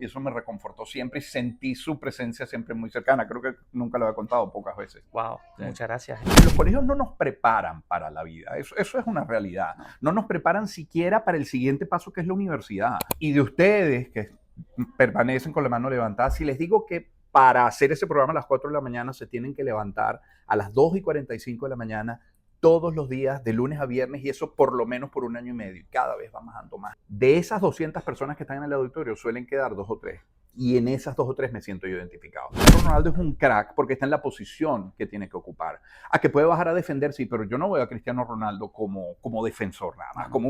y eso me reconfortó siempre y sentí su presencia siempre muy cercana. Creo que nunca lo había contado, pocas veces. Wow, Sí. muchas gracias. Los colegios no nos preparan para la vida, eso es una realidad. No nos preparan siquiera para el siguiente paso, que es la universidad. Y de ustedes que permanecen con la mano levantada, si les digo que para hacer ese programa a las 4 de la mañana se tienen que levantar a las 2:45 de la mañana todos los días, de lunes a viernes, y eso por lo menos por un año y medio, y cada vez va bajando más. De esas 200 personas que están en el auditorio, suelen quedar 2 o 3. Y en esas 2 o 3 me siento yo identificado. Ronaldo es un crack porque está en la posición que tiene que ocupar. A que puede bajar a defender, sí, pero yo no veo a Cristiano Ronaldo como defensor nada más, como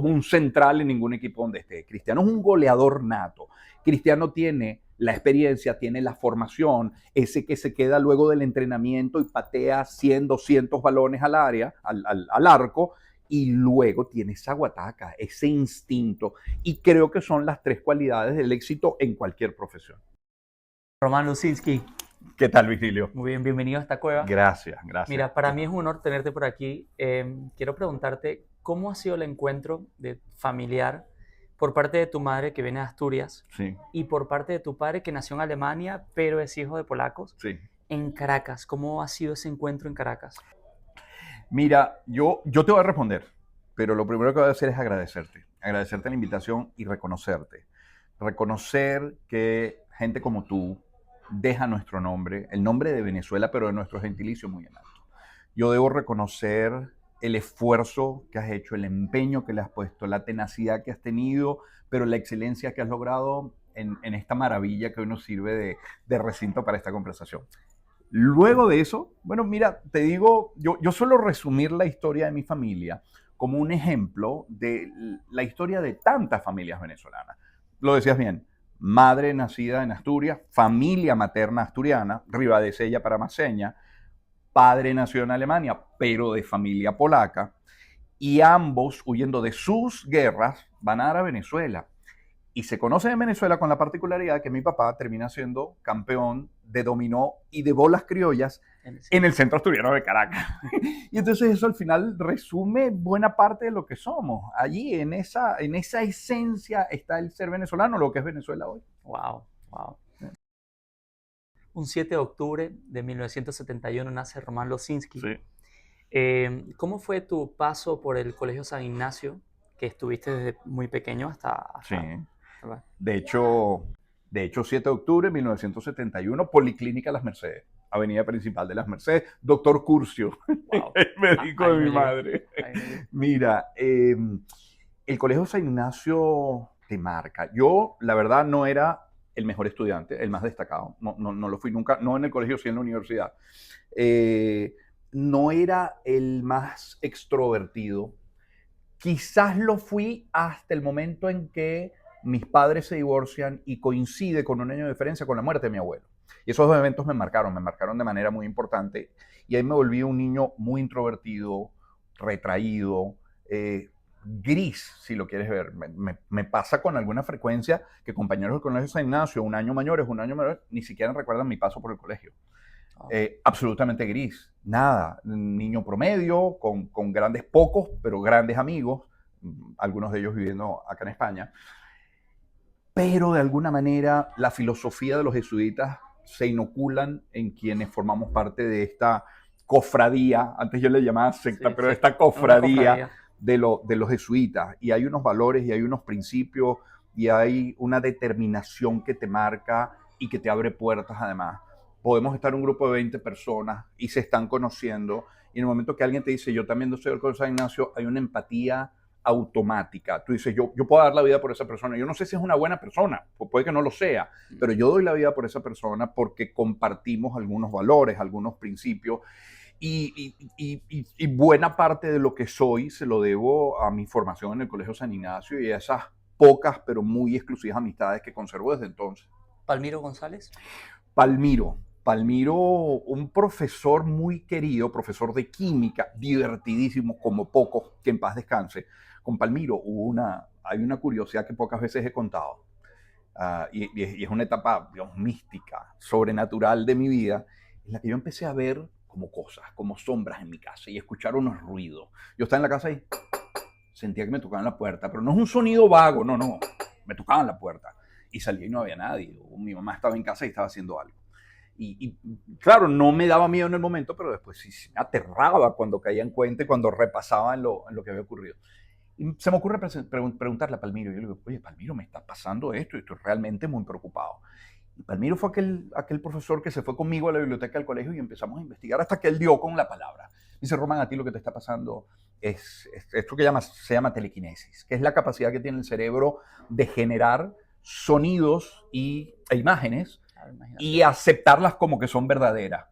un central en ningún equipo donde esté. Cristiano es un goleador nato. Cristiano tiene la experiencia, tiene la formación, ese que se queda luego del entrenamiento y patea 100, 200 balones al área, al arco, y luego tiene esa guataca, ese instinto, y creo que son las 3 cualidades del éxito en cualquier profesión. Román Luzinski. ¿Qué tal, Virgilio? Muy bien, bienvenido a esta cueva. Gracias. Mira, para mí es un honor tenerte por aquí. Quiero preguntarte, ¿cómo ha sido el encuentro familiar por parte de tu madre, que viene de Asturias, sí, y por parte de tu padre, que nació en Alemania, pero es hijo de polacos, sí. en Caracas? ¿Cómo ha sido ese encuentro en Caracas? Mira, yo te voy a responder, pero lo primero que voy a hacer es agradecerte la invitación y reconocerte. Reconocer que gente como tú deja nuestro nombre, el nombre de Venezuela, pero de nuestro gentilicio, muy en alto. Yo debo reconocer el esfuerzo que has hecho, el empeño que le has puesto, la tenacidad que has tenido, pero la excelencia que has logrado en esta maravilla que hoy nos sirve de recinto para esta conversación. Luego de eso, bueno, mira, te digo, yo suelo resumir la historia de mi familia como un ejemplo de la historia de tantas familias venezolanas. Lo decías bien, madre nacida en Asturias, familia materna asturiana, ribadesella paramaseña, padre nació en Alemania, pero de familia polaca, y ambos, huyendo de sus guerras, van a dar a Venezuela. Y se conoce en Venezuela con la particularidad que mi papá termina siendo campeón de dominó y de bolas criollas en el centro asturiano de Caracas. Y entonces eso al final resume buena parte de lo que somos. Allí, en esa esencia, está el ser venezolano, lo que es Venezuela hoy. Wow, wow. Un 7 de octubre de 1971 nace Román Lozinski. Sí. ¿Cómo fue tu paso por el Colegio San Ignacio, que estuviste desde muy pequeño hasta... Sí. De hecho, 7 de octubre de 1971, Policlínica Las Mercedes, Avenida Principal de Las Mercedes, doctor Curcio, Wow. el médico de mi madre. Mira, el Colegio San Ignacio te marca. Yo, la verdad, no era el mejor estudiante, el más destacado. No lo fui nunca, no en el colegio, sí en la universidad. No era el más extrovertido. Quizás lo fui hasta el momento en que mis padres se divorcian y coincide con un año de diferencia con la muerte de mi abuelo. Y esos dos eventos me marcaron de manera muy importante. Y ahí me volví un niño muy introvertido, retraído, gris, si lo quieres ver. Me pasa con alguna frecuencia que compañeros del colegio San Ignacio, un año mayores, ni siquiera recuerdan mi paso por el colegio. Absolutamente gris, nada, niño promedio, con grandes, pocos, pero grandes amigos, algunos de ellos viviendo acá en España. Pero de alguna manera la filosofía de los jesuitas se inoculan en quienes formamos parte de esta cofradía, antes yo le llamaba secta, sí, pero sí, esta cofradía de los jesuitas. Y hay unos valores y hay unos principios y hay una determinación que te marca y que te abre puertas además. Podemos estar un grupo de 20 personas y se están conociendo, y en el momento que alguien te dice, yo también soy del Colegio San Ignacio, hay una empatía automática. Tú dices, yo puedo dar la vida por esa persona. Yo no sé si es una buena persona, puede que no lo sea, pero yo doy la vida por esa persona porque compartimos algunos valores, algunos principios, y buena parte de lo que soy se lo debo a mi formación en el Colegio San Ignacio y a esas pocas pero muy exclusivas amistades que conservo desde entonces. ¿Palmiro González? Palmiro, un profesor muy querido, profesor de química, divertidísimo, como pocos, que en paz descanse. Con Palmiro hay una curiosidad que pocas veces he contado, y es una etapa, digamos, mística, sobrenatural de mi vida, en la que yo empecé a ver como cosas, como sombras en mi casa y escuchar unos ruidos. Yo estaba en la casa y sentía que me tocaban la puerta, pero no es un sonido vago, no, me tocaban la puerta. y salí y no había nadie. O mi mamá estaba en casa y estaba haciendo algo. Claro, no me daba miedo en el momento, pero después sí me aterraba cuando caía en cuenta y cuando repasaba en lo que había ocurrido. Y se me ocurre preguntarle a Palmiro. Y yo le digo, oye, Palmiro, me está pasando esto y estoy realmente muy preocupado. Y Palmiro fue aquel profesor que se fue conmigo a la biblioteca del colegio y empezamos a investigar hasta que él dio con la palabra. Dice, Román, a ti lo que te está pasando es esto que se llama telequinesis, que es la capacidad que tiene el cerebro de generar sonidos e imágenes y aceptarlas como que son verdaderas.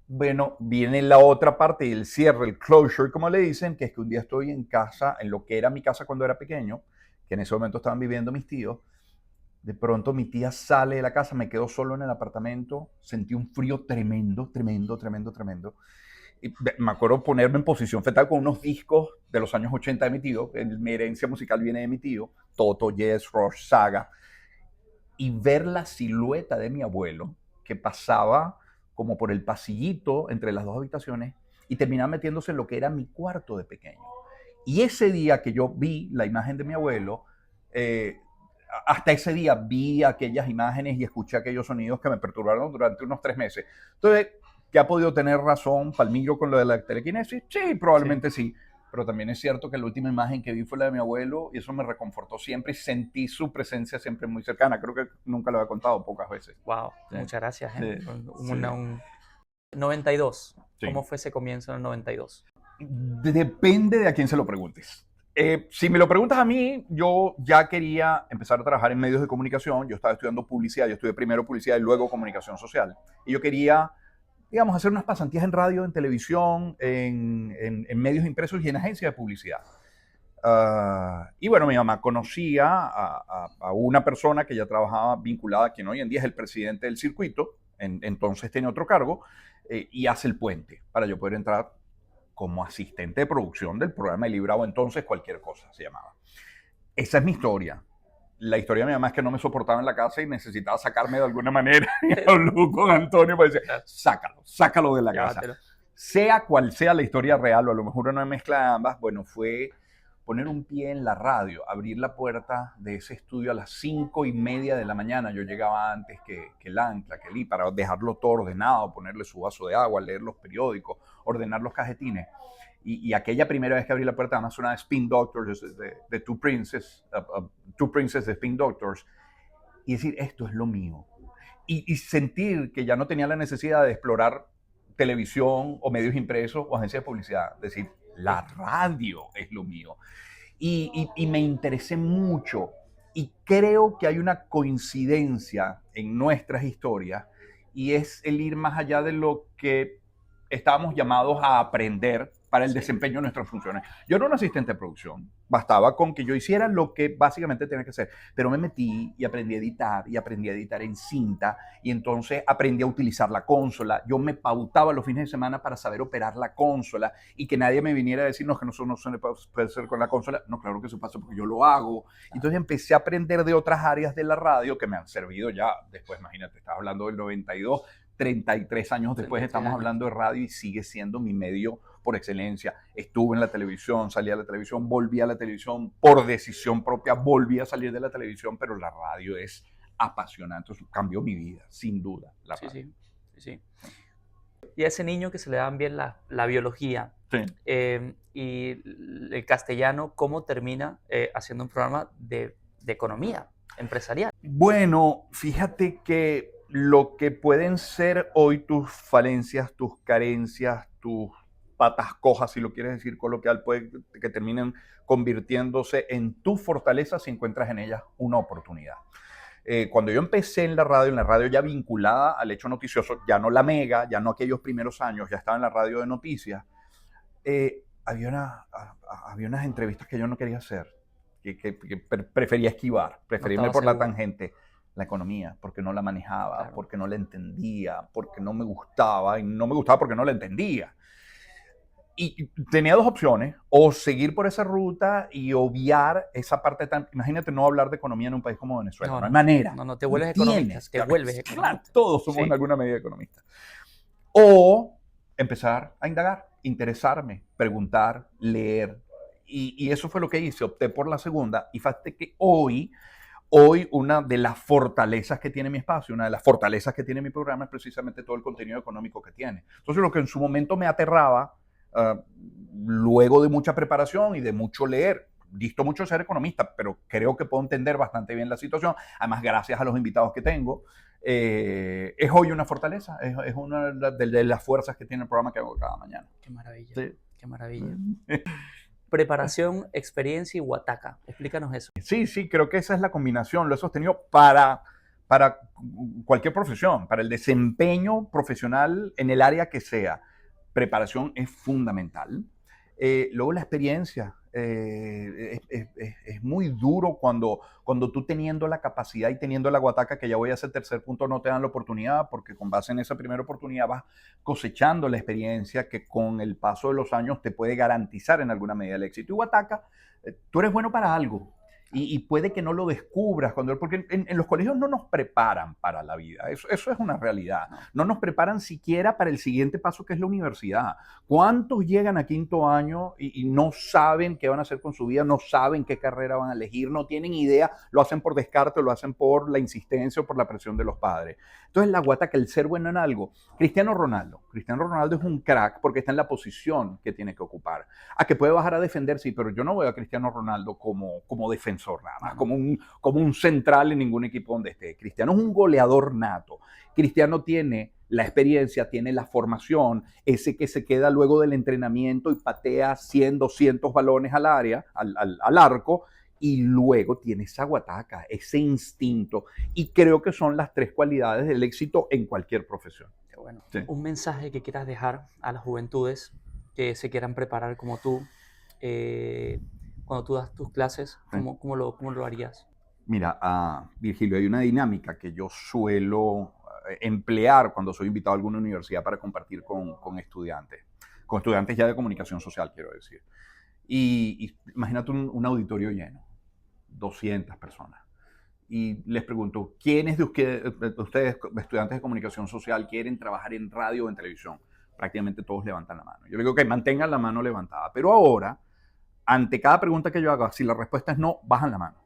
Bueno, viene la otra parte, el cierre, el closure, como le dicen, que es que un día estoy en casa, en lo que era mi casa cuando era pequeño, que en ese momento estaban viviendo mis tíos. De pronto mi tía sale de la casa, me quedo solo en el apartamento, sentí un frío tremendo, tremendo, tremendo, tremendo. Y me acuerdo ponerme en posición fetal con unos discos de los años 80 de mi tío, mi herencia musical viene de mi tío, Toto, Yes, Rush, Saga, y ver la silueta de mi abuelo que pasaba como por el pasillito entre las dos habitaciones y terminaba metiéndose en lo que era mi cuarto de pequeño. Y ese día que yo vi la imagen de mi abuelo, hasta ese día vi aquellas imágenes y escuché aquellos sonidos que me perturbaron durante unos 3 meses. Entonces, ¿qué ha podido tener razón Palmiro con lo de la telequinesis? Sí, probablemente sí. Pero también es cierto que la última imagen que vi fue la de mi abuelo y eso me reconfortó siempre y sentí su presencia siempre muy cercana. Creo que nunca lo había contado, pocas veces. Wow, Sí. muchas gracias. Sí. Un 92. Sí. ¿Cómo fue ese comienzo en el 92? Depende de a quién se lo preguntes. Si me lo preguntas a mí, yo ya quería empezar a trabajar en medios de comunicación. Yo estaba estudiando publicidad, yo estudié primero publicidad y luego comunicación social. Y yo quería, digamos, hacer unas pasantías en radio, en televisión, en medios impresos y en agencias de publicidad. Y bueno, mi mamá conocía a una persona que ya trabajaba vinculada, quien hoy en día es el presidente del circuito, entonces tiene otro cargo, y hace el puente para yo poder entrar como asistente de producción del programa de Librado, entonces cualquier cosa se llamaba. Esa es mi historia. La historia de mi mamá es que no me soportaba en la casa y necesitaba sacarme de alguna manera. Y habló con Antonio para decir, sácalo de la casa. Sea cual sea la historia real, o a lo mejor una mezcla de ambas, bueno, fue poner un pie en la radio, abrir la puerta de ese estudio a las 5:30 de la mañana. Yo llegaba antes que el ancla, que el I, para dejarlo todo ordenado, ponerle su vaso de agua, leer los periódicos, ordenar los cajetines. Y aquella primera vez que abrí la puerta, además una Spin Doctors de Two Princes de Spin Doctors, y decir, esto es lo mío. Y sentir que ya no tenía la necesidad de explorar televisión o medios impresos o agencias de publicidad. Decir, la radio es lo mío. Y me interesé mucho. Y creo que hay una coincidencia en nuestras historias y es el ir más allá de lo que estábamos llamados a aprender para el desempeño de nuestras funciones. Yo era un asistente de producción, bastaba con que yo hiciera lo que básicamente tenía que hacer, pero me metí y aprendí a editar en cinta y entonces aprendí a utilizar la consola. Yo me pautaba los fines de semana para saber operar la consola y que nadie me viniera a decirnos que no se puede hacer con la consola. No, claro que eso pasa porque yo lo hago. Entonces empecé a aprender de otras áreas de la radio que me han servido ya después, imagínate, estaba hablando del 92, 33 años después estamos hablando de radio y sigue siendo mi medio por excelencia. Estuve en la televisión, salí a la televisión, volví a la televisión por decisión propia, volví a salir de la televisión, pero la radio es apasionante, eso cambió mi vida, sin duda. Sí. Y a ese niño que se le dan bien la biología y el castellano, ¿cómo termina haciendo un programa de economía empresarial? Bueno, fíjate que lo que pueden ser hoy tus falencias, tus carencias, tus patas cojas, si lo quieres decir coloquial, puede que terminen convirtiéndose en tu fortaleza si encuentras en ellas una oportunidad. Cuando yo empecé en la radio ya vinculada al hecho noticioso, ya no la Mega, ya no aquellos primeros años, ya estaba en la radio de noticias, había unas entrevistas que yo no quería hacer, que prefería esquivar, prefería irme por la tangente. La economía, porque no la manejaba, porque no la entendía, porque no me gustaba, y no me gustaba porque no la entendía. Y tenía dos opciones, o seguir por esa ruta y obviar esa parte tan... Imagínate no hablar de economía en un país como Venezuela, no hay manera. No, te vuelves economista, Claro, todos somos en alguna medida economistas. O empezar a indagar, interesarme, preguntar, leer. Y eso fue lo que hice, opté por la segunda. Y fíjate que hoy Hoy una de las fortalezas que tiene mi espacio, una de las fortalezas que tiene mi programa es precisamente todo el contenido económico que tiene. Entonces lo que en su momento me aterraba, luego de mucha preparación y de mucho leer, disto mucho ser economista, pero creo que puedo entender bastante bien la situación, además gracias a los invitados que tengo, es hoy una fortaleza, es una de las fuerzas que tiene el programa que hago cada mañana. Qué maravilla, Sí. qué maravilla. Preparación, experiencia y Guataca. Explícanos eso. Sí, sí, creo que esa es la combinación. Lo he sostenido para cualquier profesión, para el desempeño profesional en el área que sea. Preparación es fundamental. Luego la experiencia. Es muy duro cuando tú teniendo la capacidad y teniendo la guataca, que ya voy a ese tercer punto, no te dan la oportunidad, porque con base en esa primera oportunidad vas cosechando la experiencia que con el paso de los años te puede garantizar en alguna medida el éxito. Y guataca, tú eres bueno para algo. Y puede que no lo descubras, porque en los colegios no nos preparan para la vida, eso es una realidad. No nos preparan siquiera para el siguiente paso, que es la universidad. ¿Cuántos llegan a quinto año y no saben qué van a hacer con su vida, no saben qué carrera van a elegir, no tienen idea, lo hacen por descarte, lo hacen por la insistencia o por la presión de los padres? Entonces la guataca, el ser bueno en algo. Cristiano Ronaldo es un crack porque está en la posición que tiene que ocupar. A que puede bajar a defender, sí, pero yo no veo a Cristiano Ronaldo como defensor nada más, como un central en ningún equipo donde esté. Cristiano es un goleador nato. Cristiano tiene la experiencia, tiene la formación, ese que se queda luego del entrenamiento y patea 100, 200 balones al área, al arco, y luego tiene esa guataca, ese instinto. Y creo que son las tres cualidades del éxito en cualquier profesión. Qué bueno. Sí. Un mensaje que quieras dejar a las juventudes que se quieran preparar como tú, cuando tú das tus clases, ¿cómo lo harías? Mira, Virgilio, hay una dinámica que yo suelo emplear cuando soy invitado a alguna universidad para compartir con estudiantes ya de comunicación social, quiero decir. Y imagínate un auditorio lleno, 200 personas. Y les pregunto, ¿quiénes de ustedes, estudiantes de comunicación social, quieren trabajar en radio o en televisión? Prácticamente todos levantan la mano. Yo digo que mantengan la mano levantada. Pero ahora, ante cada pregunta que yo haga, si la respuesta es no, bajan la mano.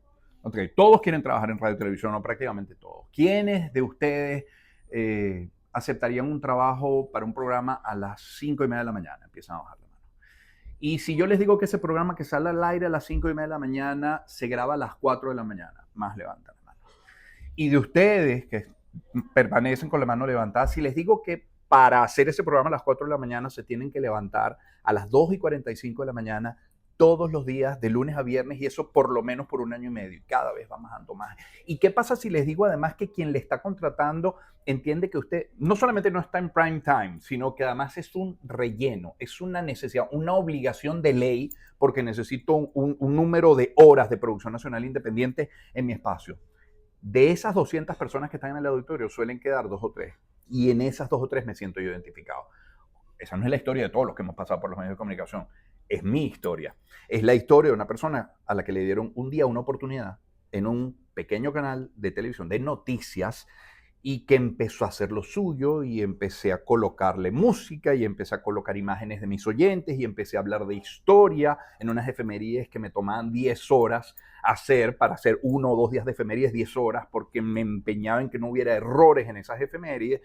Okay, todos quieren trabajar en radio y televisión, o prácticamente todos. ¿Quiénes de ustedes aceptarían un trabajo para un programa a las 5:30 de la mañana? Empiezan a bajar la mano. Y si yo les digo que ese programa que sale al aire a las 5:30 de la mañana se graba a las 4 de la mañana, más levantan la mano. Y de ustedes que permanecen con la mano levantada, si les digo que para hacer ese programa a las 4 de la mañana se tienen que levantar a las 2:45 de la mañana, todos los días, de lunes a viernes, y eso por lo menos por 1 año y medio, y cada vez va bajando más. ¿Y qué pasa si les digo además que quien le está contratando entiende que usted no solamente no está en prime time, sino que además es un relleno, es una necesidad, una obligación de ley, porque necesito un número de horas de producción nacional independiente en mi espacio? De esas 200 personas que están en el auditorio suelen quedar 2 o 3, y en esas 2 o 3 me siento yo identificado. Esa no es la historia de todos los que hemos pasado por los medios de comunicación. Es mi historia. Es la historia de una persona a la que le dieron un día una oportunidad en un pequeño canal de televisión de noticias, y que empezó a hacer lo suyo, y empecé a colocarle música y empecé a colocar imágenes de mis oyentes y empecé a hablar de historia en unas efemérides que me tomaban 10 horas hacer, para hacer 1 o 2 días de efemérides, 10 horas, porque me empeñaba en que no hubiera errores en esas efemérides.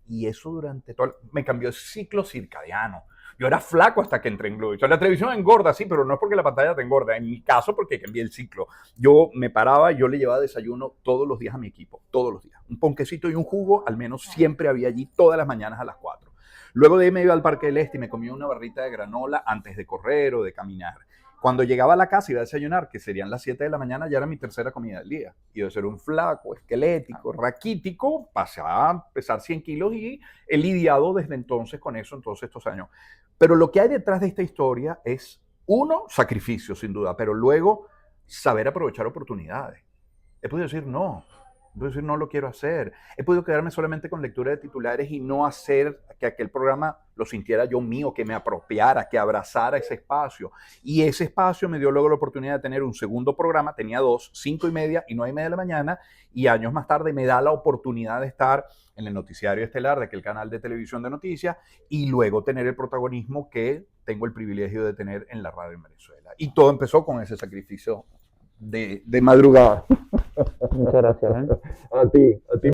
Y eso durante todo, me cambió el ciclo circadiano. Yo era flaco hasta que entré en Globovisión. La televisión engorda, sí, pero no es porque la pantalla te engorda. En mi caso, porque cambié el ciclo. Yo me paraba, yo le llevaba desayuno todos los días a mi equipo, todos los días. Un ponquecito y un jugo, al menos siempre había allí todas las mañanas a las 4. Luego de ahí me iba al Parque del Este y me comía una barrita de granola antes de correr o de caminar. Cuando llegaba a la casa y iba a desayunar, que serían las 7 de la mañana, ya era mi tercera comida del día. Y de ser un flaco, esquelético, raquítico, pasé a pesar 100 kilos y he lidiado desde entonces con eso en todos estos años. Pero lo que hay detrás de esta historia es, uno, sacrificio sin duda, pero luego saber aprovechar oportunidades. He podido decir no. He podido decir no lo quiero hacer. He podido quedarme solamente con lectura de titulares y no hacer que aquel programa lo sintiera yo mío, que me apropiara, que abrazara ese espacio. Y ese espacio me dio luego la oportunidad de tener un segundo programa. Tenía 2, 5:30 y 9:30 de la mañana. Y años más tarde me da la oportunidad de estar en el noticiario estelar de aquel canal de televisión de noticias, y luego tener el protagonismo que tengo el privilegio de tener en la radio en Venezuela. Y todo empezó con ese sacrificio de madrugada. Muchas gracias. A ti